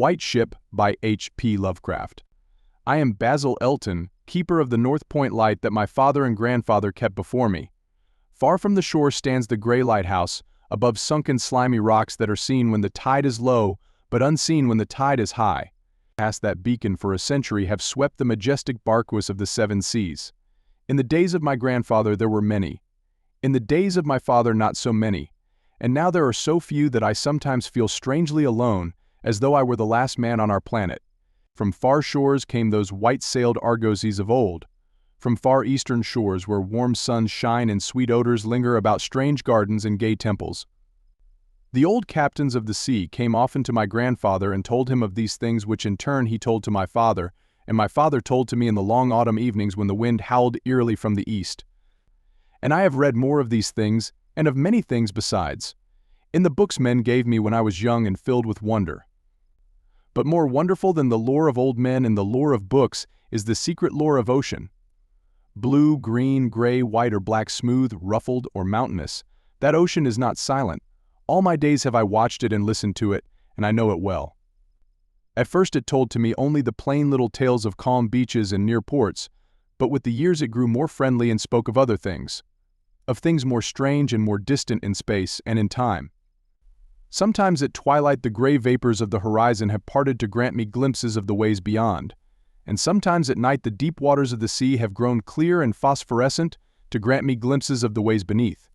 White Ship by H.P. Lovecraft. I am Basil Elton, keeper of the North Point light that my father and grandfather kept before me. Far from the shore stands the gray lighthouse, above sunken slimy rocks that are seen when the tide is low, but unseen when the tide is high. Past that beacon for a century have swept the majestic barquettes of the seven seas. In the days of my grandfather there were many. In the days of my father not so many. And now there are so few that I sometimes feel strangely alone, as though I were the last man on our planet. From far shores came those white-sailed argosies of old. From far eastern shores where warm suns shine and sweet odors linger about strange gardens and gay temples. The old captains of the sea came often to my grandfather and told him of these things, which in turn he told to my father, and my father told to me in the long autumn evenings when the wind howled eerily from the east. And I have read more of these things, and of many things besides, in the books men gave me when I was young and filled with wonder. But more wonderful than the lore of old men and the lore of books is the secret lore of ocean. Blue, green, gray, white or black, smooth, ruffled, or mountainous, that ocean is not silent. All my days have I watched it and listened to it, and I know it well. At first it told to me only the plain little tales of calm beaches and near ports, but with the years it grew more friendly and spoke of other things. Of things more strange and more distant in space and in time. Sometimes at twilight the gray vapors of the horizon have parted to grant me glimpses of the ways beyond, and sometimes at night the deep waters of the sea have grown clear and phosphorescent to grant me glimpses of the ways beneath.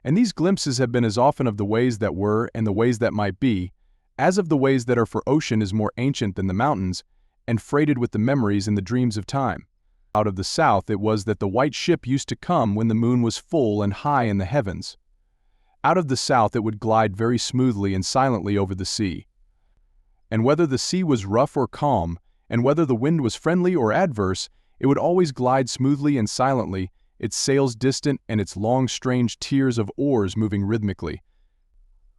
And these glimpses have been as often of the ways that were and the ways that might be, as of the ways that are, for ocean is more ancient than the mountains, and freighted with the memories and the dreams of time. Out of the south it was that the white ship used to come when the moon was full and high in the heavens. Out of the south it would glide very smoothly and silently over the sea. And whether the sea was rough or calm, and whether the wind was friendly or adverse, it would always glide smoothly and silently, its sails distant and its long strange tiers of oars moving rhythmically.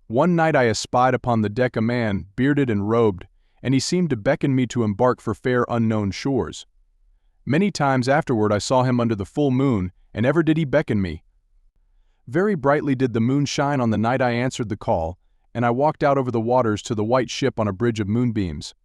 One night I espied upon the deck a man, bearded and robed, and he seemed to beckon me to embark for fair unknown shores. Many times afterward I saw him under the full moon, and ever did he beckon me. Very brightly did the moon shine on the night I answered the call, and I walked out over the waters to the white ship on a bridge of moonbeams.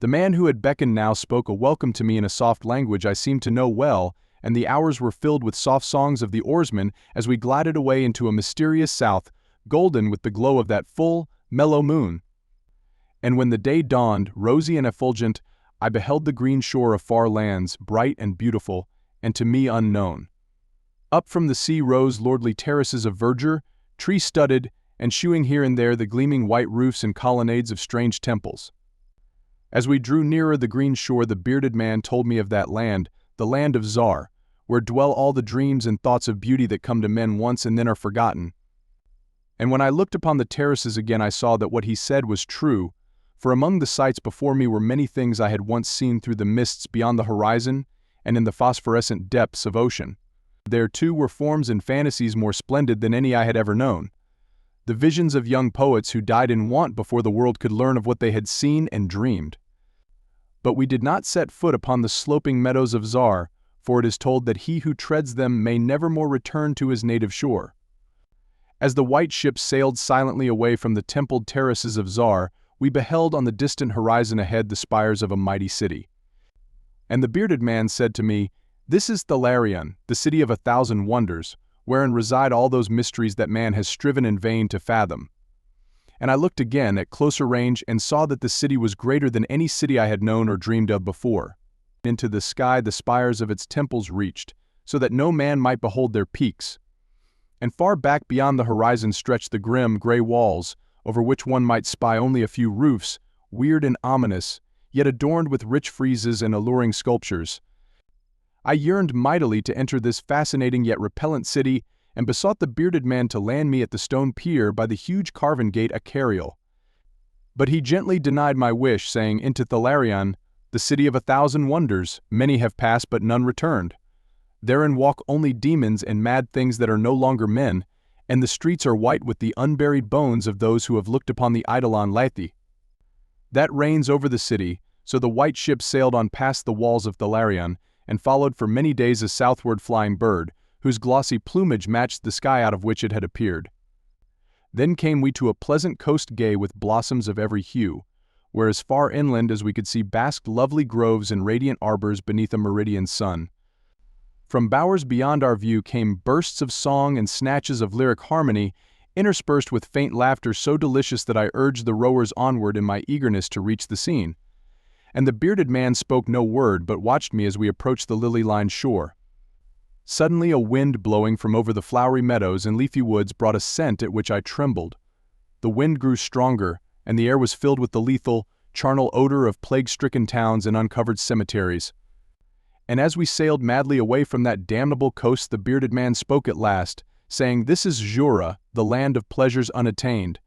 The man who had beckoned now spoke a welcome to me in a soft language I seemed to know well, and the hours were filled with soft songs of the oarsmen as we glided away into a mysterious south, golden with the glow of that full, mellow moon. And when the day dawned, rosy and effulgent, I beheld the green shore of far lands, bright and beautiful, and to me unknown. Up from the sea rose lordly terraces of verdure, tree-studded, and shewing here and there the gleaming white roofs and colonnades of strange temples. As we drew nearer the green shore, the bearded man told me of that land, the land of Zar, where dwell all the dreams and thoughts of beauty that come to men once and then are forgotten. And when I looked upon the terraces again I saw that what he said was true, for among the sights before me were many things I had once seen through the mists beyond the horizon and in the phosphorescent depths of ocean. There too were forms and fantasies more splendid than any I had ever known. The visions of young poets who died in want before the world could learn of what they had seen and dreamed. But we did not set foot upon the sloping meadows of Zar, for it is told that he who treads them may never more return to his native shore. As the white ship sailed silently away from the templed terraces of Zar, we beheld on the distant horizon ahead the spires of a mighty city. And the bearded man said to me, "This is Thalarion, the city of 1,000 wonders, wherein reside all those mysteries that man has striven in vain to fathom." And I looked again at closer range and saw that the city was greater than any city I had known or dreamed of before. Into the sky the spires of its temples reached, so that no man might behold their peaks. And far back beyond the horizon stretched the grim, gray walls, over which one might spy only a few roofs, weird and ominous, yet adorned with rich friezes and alluring sculptures. I yearned mightily to enter this fascinating yet repellent city, and besought the bearded man to land me at the stone pier by the huge carven gate a carriole. But he gently denied my wish, saying, "Into Thalarion, the city of 1,000 wonders, many have passed but none returned. Therein walk only demons and mad things that are no longer men, and the streets are white with the unburied bones of those who have looked upon the eidolon Lethe." That reigns over the city, so the white ship sailed on past the walls of Thalarion, and followed for many days a southward flying bird, whose glossy plumage matched the sky out of which it had appeared. Then came we to a pleasant coast gay with blossoms of every hue, where as far inland as we could see basked lovely groves and radiant arbors beneath a meridian sun. From bowers beyond our view came bursts of song and snatches of lyric harmony, interspersed with faint laughter so delicious that I urged the rowers onward in my eagerness to reach the scene. And the bearded man spoke no word but watched me as we approached the lily-lined shore. Suddenly a wind blowing from over the flowery meadows and leafy woods brought a scent at which I trembled. The wind grew stronger, and the air was filled with the lethal, charnel odor of plague-stricken towns and uncovered cemeteries. And as we sailed madly away from that damnable coast, the bearded man spoke at last, saying, "This is Jura, the land of pleasures unattained."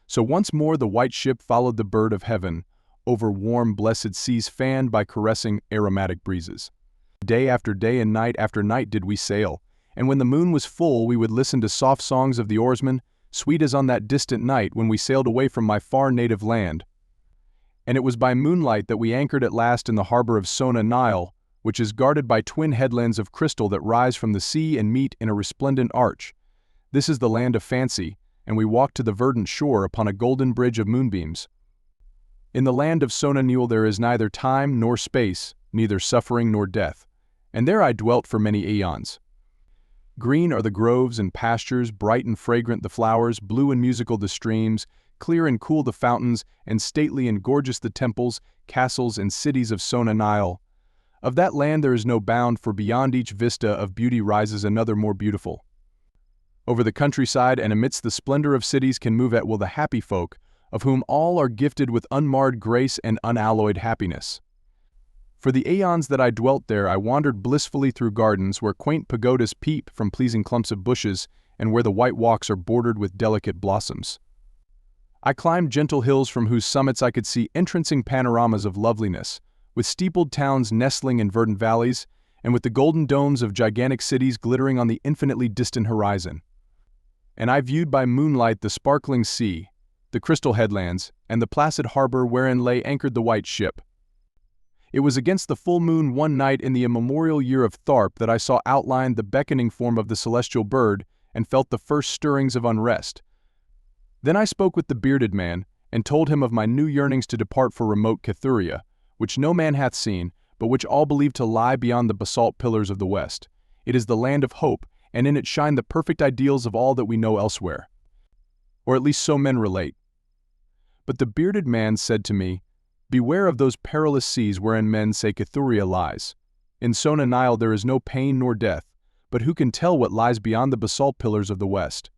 So once more the white ship followed the bird of heaven, over warm, blessed seas fanned by caressing, aromatic breezes. Day after day and night after night did we sail, and when the moon was full we would listen to soft songs of the oarsmen, sweet as on that distant night when we sailed away from my far native land. And it was by moonlight that we anchored at last in the harbor of Sona-Nyl, which is guarded by twin headlands of crystal that rise from the sea and meet in a resplendent arch. This is the land of fancy, and we walked to the verdant shore upon a golden bridge of moonbeams. In the land of Sona-Nyl there is neither time nor space, neither suffering nor death, and there I dwelt for many aeons. Green are the groves and pastures, bright and fragrant the flowers, blue and musical the streams, clear and cool the fountains, and stately and gorgeous the temples, castles, and cities of Sona-Nyl. Of that land there is no bound, for beyond each vista of beauty rises another more beautiful. Over the countryside and amidst the splendor of cities can move at will the happy folk, of whom all are gifted with unmarred grace and unalloyed happiness. For the aeons that I dwelt there I wandered blissfully through gardens where quaint pagodas peep from pleasing clumps of bushes and where the white walks are bordered with delicate blossoms. I climbed gentle hills from whose summits I could see entrancing panoramas of loveliness, with steepled towns nestling in verdant valleys, and with the golden domes of gigantic cities glittering on the infinitely distant horizon. And I viewed by moonlight the sparkling sea, the crystal headlands, and the placid harbor wherein lay anchored the white ship. It was against the full moon one night in the immemorial year of Tharp that I saw outlined the beckoning form of the celestial bird and felt the first stirrings of unrest. Then I spoke with the bearded man, and told him of my new yearnings to depart for remote Cathuria, which no man hath seen, but which all believe to lie beyond the basalt pillars of the west. It is the land of hope, and in it shine the perfect ideals of all that we know elsewhere. Or at least so men relate. But the bearded man said to me, "Beware of those perilous seas wherein men say Cathuria lies. In Sona-Nyl there is no pain nor death, but who can tell what lies beyond the basalt pillars of the west?"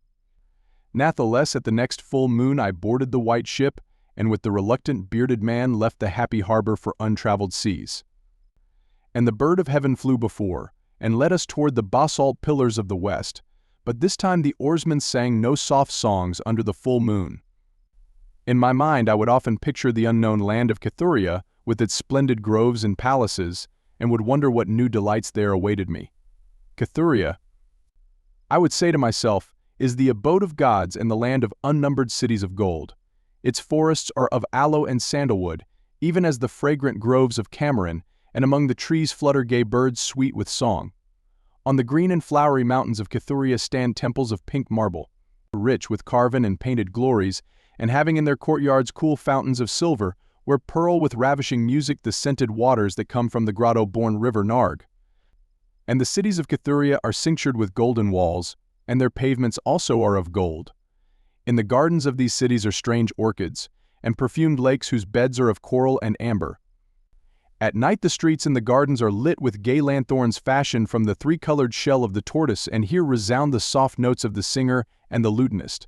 Natheless, at the next full moon I boarded the white ship, and with the reluctant bearded man left the happy harbor for untraveled seas. And the bird of heaven flew before, and led us toward the basalt pillars of the west, but this time the oarsmen sang no soft songs under the full moon. In my mind I would often picture the unknown land of Cathuria with its splendid groves and palaces, and would wonder what new delights there awaited me. Cathuria, I would say to myself, is the abode of gods and the land of unnumbered cities of gold. Its forests are of aloe and sandalwood, even as the fragrant groves of Cameron, and among the trees flutter gay birds sweet with song. On the green and flowery mountains of Cathuria stand temples of pink marble, rich with carven and painted glories, and having in their courtyards cool fountains of silver, where purl with ravishing music the scented waters that come from the grotto-born river Narg. And the cities of Cathuria are cinctured with golden walls, and their pavements also are of gold. In the gardens of these cities are strange orchids, and perfumed lakes whose beds are of coral and amber. At night the streets in the gardens are lit with gay lanthorns fashioned from the three-colored shell of the tortoise, and here resound the soft notes of the singer and the lutenist.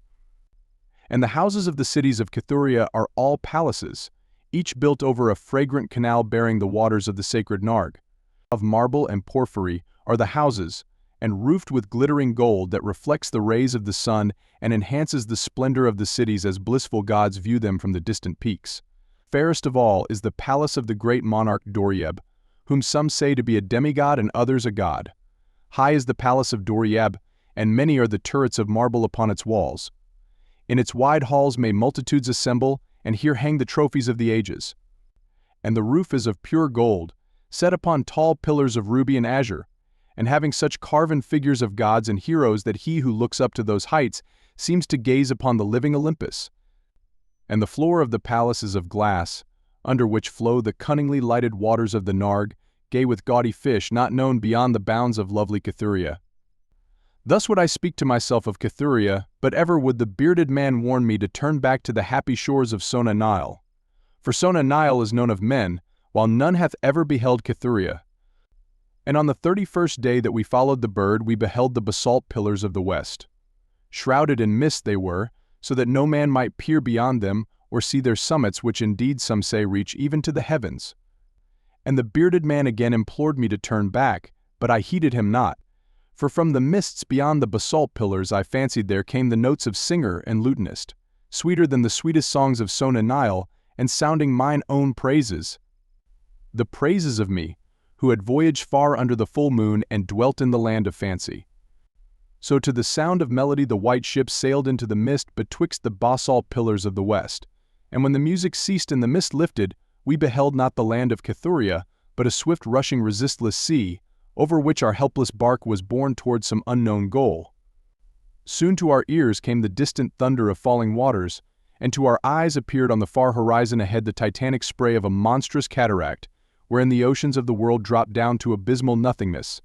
And the houses of the cities of Cathuria are all palaces, each built over a fragrant canal bearing the waters of the sacred Narg. Of marble and porphyry are the houses, and roofed with glittering gold that reflects the rays of the sun and enhances the splendor of the cities as blissful gods view them from the distant peaks. Fairest of all is the palace of the great monarch Dorieb, whom some say to be a demigod and others a god. High is the palace of Dorieb, and many are the turrets of marble upon its walls. In its wide halls may multitudes assemble, and here hang the trophies of the ages. And the roof is of pure gold, set upon tall pillars of ruby and azure, and having such carven figures of gods and heroes that he who looks up to those heights seems to gaze upon the living Olympus. and the floor of the palace is of glass, under which flow the cunningly lighted waters of the Narg, gay with gaudy fish not known beyond the bounds of lovely Cathuria. Thus would I speak to myself of Cathuria, but ever would the bearded man warn me to turn back to the happy shores of Sona-Nyl. For Sona-Nyl is known of men, while none hath ever beheld Cathuria. And on the 31st day that we followed the bird, we beheld the basalt pillars of the west. Shrouded in mist they were, so that no man might peer beyond them or see their summits, which indeed some say reach even to the heavens. And the bearded man again implored me to turn back, but I heeded him not, for from the mists beyond the basalt pillars I fancied there came the notes of singer and lutanist, sweeter than the sweetest songs of Sona-Nyl, and sounding mine own praises. The praises of me, who had voyaged far under the full moon and dwelt in the land of fancy. So to the sound of melody the white ship sailed into the mist betwixt the basalt pillars of the west, and when the music ceased and the mist lifted, we beheld not the land of Cathuria, but a swift rushing resistless sea, over which our helpless bark was borne toward some unknown goal. Soon to our ears came the distant thunder of falling waters, and to our eyes appeared on the far horizon ahead the titanic spray of a monstrous cataract, wherein the oceans of the world dropped down to abysmal nothingness.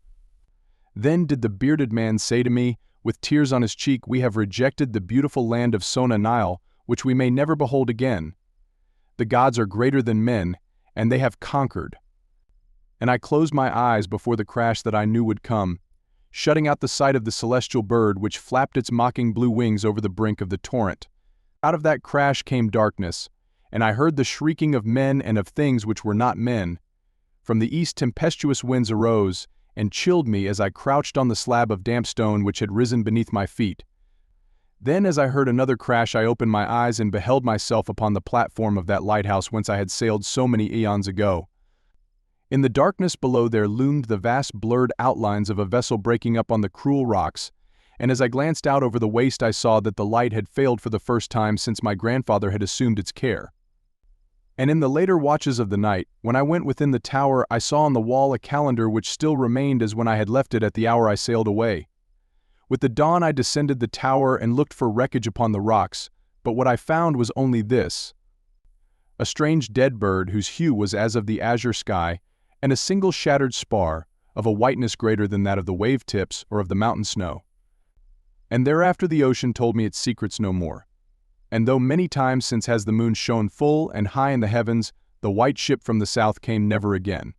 Then did the bearded man say to me, with tears on his cheek, "We have rejected the beautiful land of Sona-Nyl, which we may never behold again. The gods are greater than men, and they have conquered." And I closed my eyes before the crash that I knew would come, shutting out the sight of the celestial bird which flapped its mocking blue wings over the brink of the torrent. Out of that crash came darkness, and I heard the shrieking of men and of things which were not men. From the east tempestuous winds arose, and chilled me as I crouched on the slab of damp stone which had risen beneath my feet. Then as I heard another crash I opened my eyes and beheld myself upon the platform of that lighthouse whence I had sailed so many eons ago. In the darkness below there loomed the vast blurred outlines of a vessel breaking up on the cruel rocks, and as I glanced out over the waste I saw that the light had failed for the first time since my grandfather had assumed its care. And in the later watches of the night, when I went within the tower, I saw on the wall a calendar which still remained as when I had left it at the hour I sailed away. With the dawn I descended the tower and looked for wreckage upon the rocks, but what I found was only this: a strange dead bird whose hue was as of the azure sky, and a single shattered spar, of a whiteness greater than that of the wave tips or of the mountain snow. And thereafter the ocean told me its secrets no more. And though many times since has the moon shone full and high in the heavens, the white ship from the south came never again.